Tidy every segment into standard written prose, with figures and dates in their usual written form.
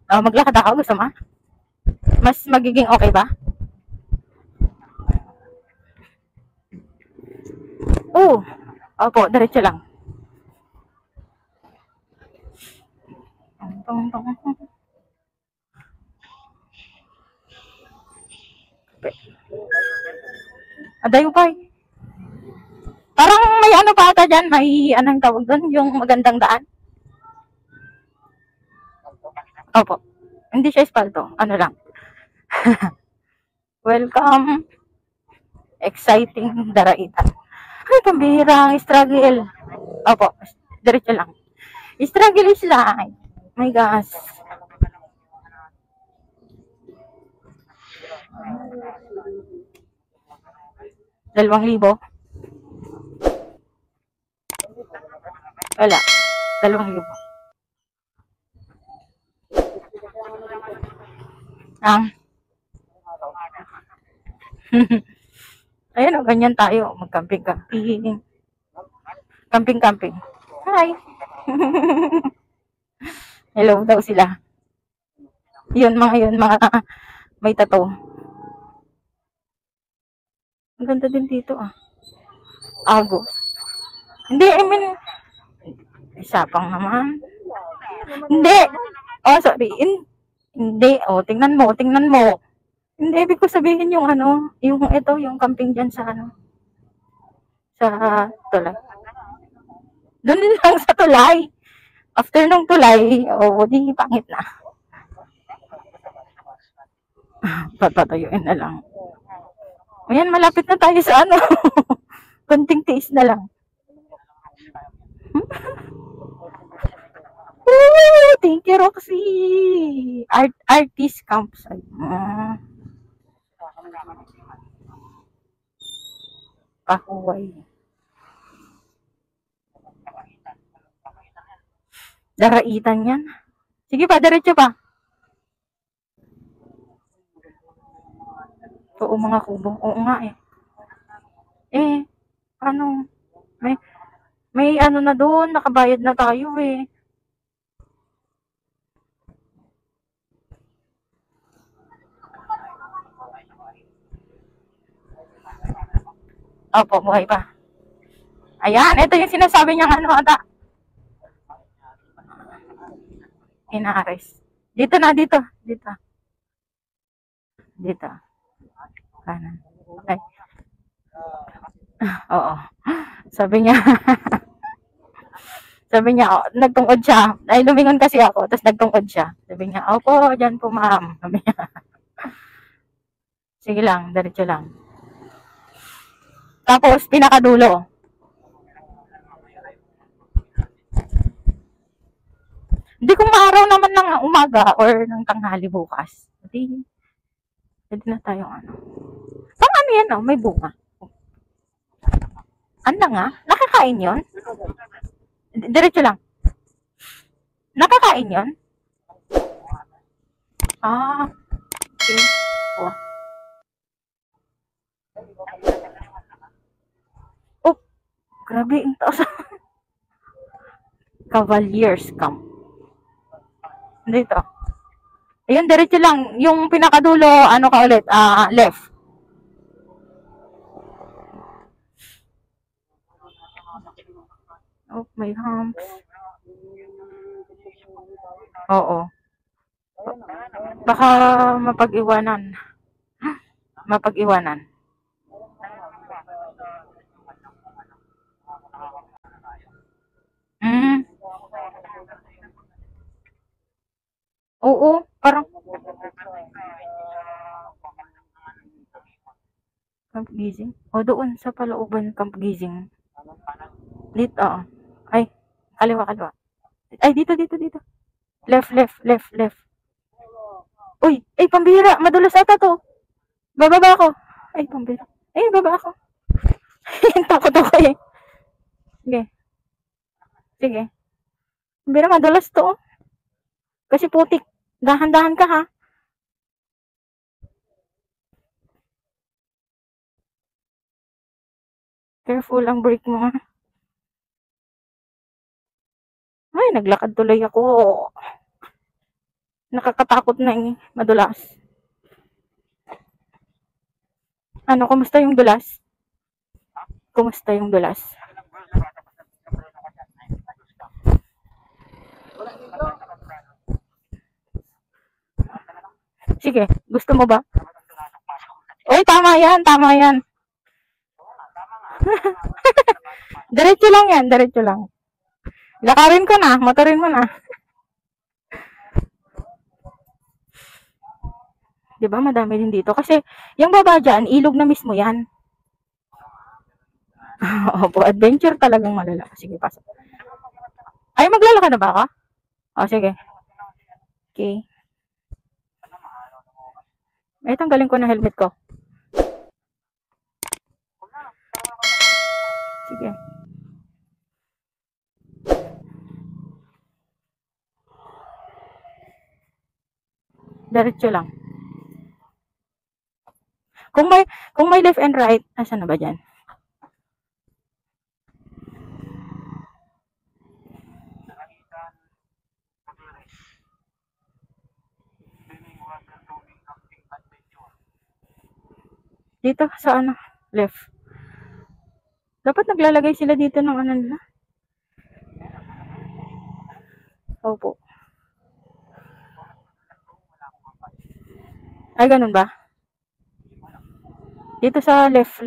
Maglakad ako. Gusto mo? Mas magiging okay ba? Oo. Opo, diretso lang. Adayo pa eh. Parang may ano pa ata dyan, may anong tawag doon, yung magandang daan. Opo. Hindi siya espalto. Ano lang. Welcome. Exciting daraitan. Ay, pambihirang struggle. Opo. Diretso lang. Struggle is life. My gosh. $2,000. Wala. 2,000. Ayun o, ganyan tayo. Mag-camping-camping. Camping-camping. Hi. Hello daw sila. Yun, mga may tattoo. Ang ganda din dito ah. Ago. Hindi, I mean, isapang naman. Hindi. Oh, sorry. Hindi. Oh, tingnan mo. Hindi, ibig ko sabihin yung ano, yung ito, yung camping dyan sa ano, sa tulay. Doon din lang sa tulay. After nung tulay, di pangit na. Papatayuin na lang. Ayan, malapit na tayo sa ano. Kunting tiis na lang. Thank you, Roxy. Artist campsite. Pahuway. Daraitan yan. Sige pa, diretso pa. Oo, mga kubo. Oo nga eh. Ano? May ano na doon, nakabayad na tayo eh. Opo, buhay pa. Ayan, ito yung sinasabi niyang ano ata. Inares. Dito na, dito. Dito. Kanan. Ay. Oo. Sabi niya, nagtungkod siya. Ay, lumingon kasi ako, tapos nagtungkod siya. Sabi niya, opo, dyan po ma'am. Sabi niya. Sige lang, diretso lang. Tapos, pinakadulo. Hindi kung maaraw naman ng umaga or ng tanghali bukas. Pwede na tayong ano. Pang ano yan, may bunga. Ano nga? Nakakain yon? Diretso lang. Nakakain yon? Okay. Oh, grabe, ang taas. Cavaliers Camp. Dito. Ayun, diretso lang. Yung pinakadulo, ano ka ulit? Left. Oh, may humps. Oo. Baka mapag-iwanan. Mm. Oo, parang Camp Gising. Doon sa palooban Camp Gising. Dito, oo. Ay, kaliwa. Ay, dito. Left. Uy, pambira. Madulas ata to. Bababa ako. Ay, pambira. Baba ako. Takot ako eh. Sige. Pambira, madulas to. Kasi putik. Dahan-dahan ka ha. Careful ang brake mo ha. Ay, naglakad tuloy ako. Nakakatakot na eh. Madulas. Ano, kumusta yung dulas? Kumusta yung dulas? Sige, gusto mo ba? Uy, tama yan, tama yan. Diretso lang yan, diretso lang. Lakarin ko na, motorin mo na. Diba, madami din dito. Kasi, yung baba dyan, ilog na mismo yan. Opo, adventure talagang malala. Sige, pasok. Ay, maglalakad na ba ako? O, sige. Okay. Ay, tanggalin ko na helmet ko. Sige. Diretso lang. Kung may left and right, asan na ba dyan? Dito sa ano, left. Dapat naglalagay sila dito ng ano nila. Opo. Ay, ganun ba? Dito sa left.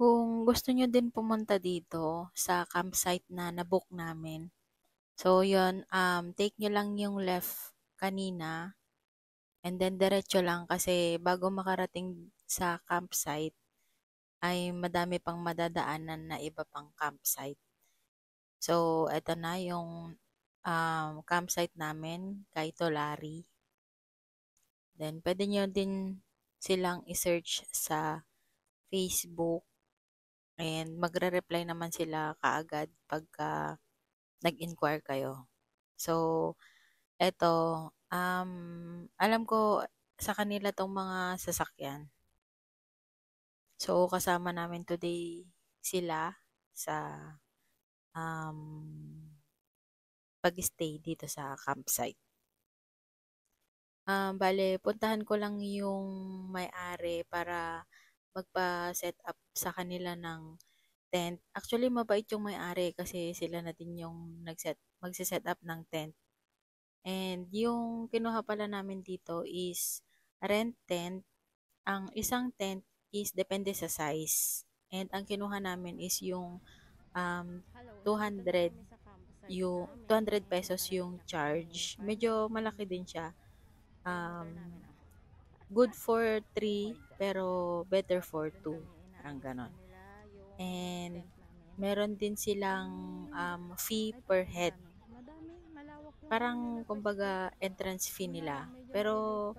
Kung gusto nyo din pumunta dito sa campsite na nabook namin, so yun, take nyo lang yung left kanina, and then diretso lang kasi bago makarating sa campsite, ay madami pang madadaanan na iba pang campsite. So, eto na yung campsite namin kay Tolari. Then, pwede nyo din silang i-search sa Facebook and magre-reply naman sila kaagad pagka nag-inquire kayo. So, eto, alam ko sa kanila tong mga sasakyan. So, kasama namin today sila sa pag-stay dito sa campsite. Bale, puntahan ko lang yung may-ari para magpa-set up sa kanila ng tent. Actually, mabait yung may-ari kasi sila na din yung magse-set up ng tent. And yung kinuha pala namin dito is rent tent. Ang isang tent is depende sa size. And ang kinuha namin is yung 200 pesos yung charge. Medyo malaki din siya. Good for 3 pero better for 2. Parang ganon. And meron din silang fee per head. Parang kumbaga entrance fee nila. Pero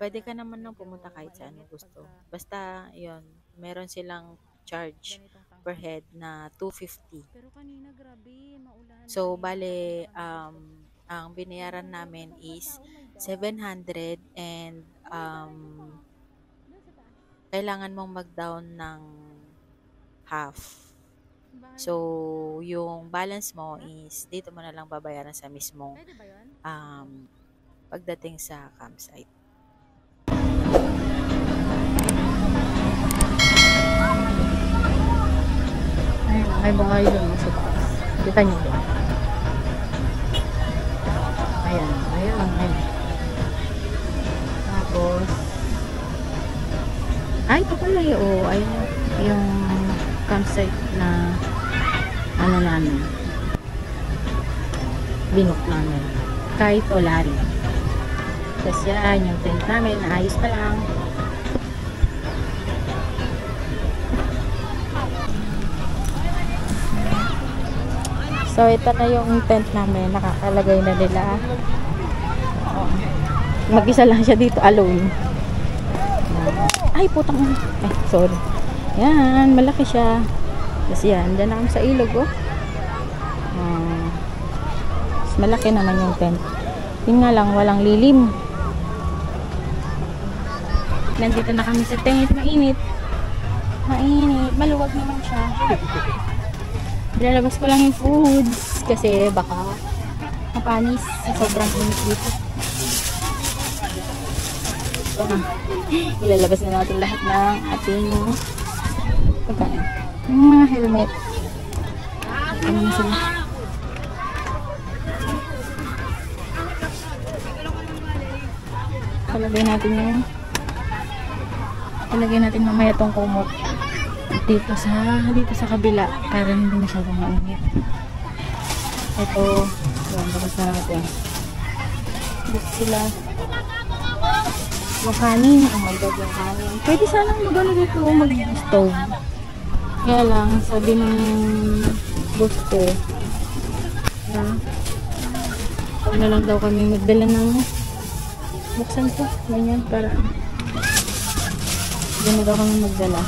pwede ka naman nang pumunta kahit saan mo gusto. Basta yon, meron silang charge per head na 250. So bale ang binayaran namin is 700 and kailangan mong mag-down ng half. So, yung balance mo is dito mo na lang babayaran sa mismong pagdating sa campsite. Ayun, may bahay doon sa taas. Kita niyo doon. Ayan. Tapos, ay, ito pala yung, yung campsite na ano namin. Binook namin. Kay Tolari. Tapos yan, yung tent namin, naayos pa lang. So, ito na yung tent namin. Nakakalagay na nila. Mag-isa lang siya dito, alone. Ay, putang. Ay, sorry. Yan, malaki siya. Tapos yan, dyan na kami sa ilog, oh. Mas malaki naman yung tent. Yun nga lang, walang lilim. Nandito na kami sa tent. Mainit. Maluwag naman siya. Lalabas ko lang yung foods. kasi baka mapanis sa sobrang init dito. So, ilalabas na natin lahat ng ating pagkain. Yung mga helmet. Ano na sila? Palagay natin mamaya tong kumot dito sa kabila para hindi masyadong mainit. Ito, yan, tapos na natin. Dito sila yung kanin. Oh my god, yung kanin. Pwede sanang magano dito mag-stove. Kaya lang, sabi ng boss ko na huwag na lang daw kami magdala ng buksan ko. Ganyan, para hindi na daw kami magdala.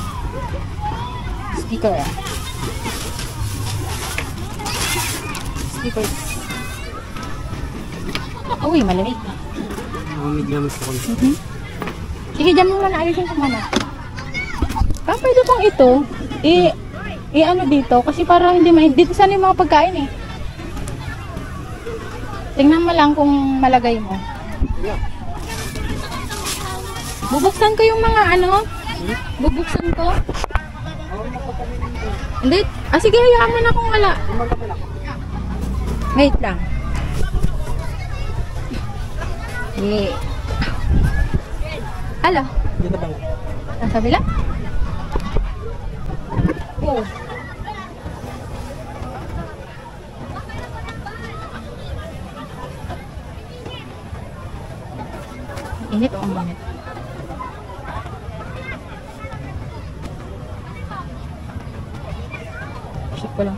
Speaker Speaker. Uy, malamig. Malamig na mas ako. Sige, dyan mo muna. Ayusin ko muna. Pwede pong ito ano dito kasi para hindi dito sana yung mga pagkain eh. Tingnan mo lang kung malagay mo. Bubuksan ko yung mga bubuksan ko. Hindi. Sige, hayaan mo na kung wala. Wait lang. Hello? Dito ba? Nasa bila? Oh. Init o ang init? Shit ko lang.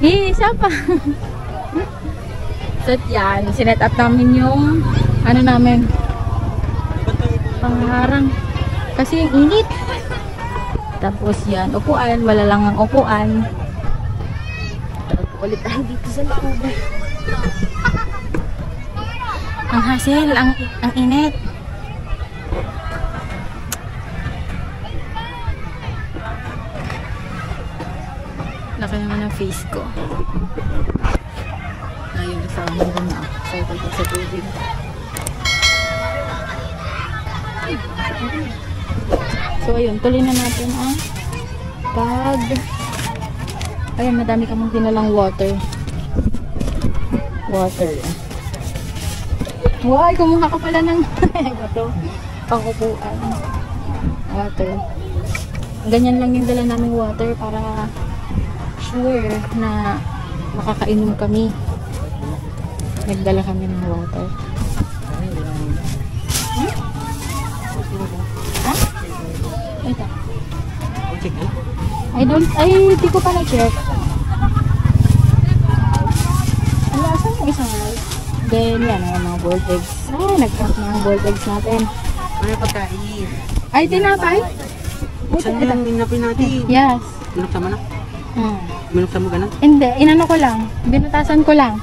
Isa pa. So yan, sinet up namin yung namin pangharang kasi yung init. Tapos yan, upuan, wala lang ang upuan. Ulit tayo dito sa loob. Ang hassle, ang init. Laki naman ang face ko. Ayun, kasama ko na. Excited ko sa tubig. So ayun, tuloy na natin ang ayun, madami kamong dinalang water. Wow, kumuha ka pala ng ito, pang-upuan. Water. Ganyan lang yung dala naming water para sure na makakainom kami. Nagdala kami ng water. Ito. Di ko pa na-check. Ano, asan yung isang light? Then, yan, mga boiled eggs. Nag-pack na ang boiled eggs natin. Ano pagkain? Ay, tinapay? Saan lang pinapin natin? Yes. Binuksan mo na? Binuksan mo ka na? Hindi, inano ko lang. Binutasan ko lang.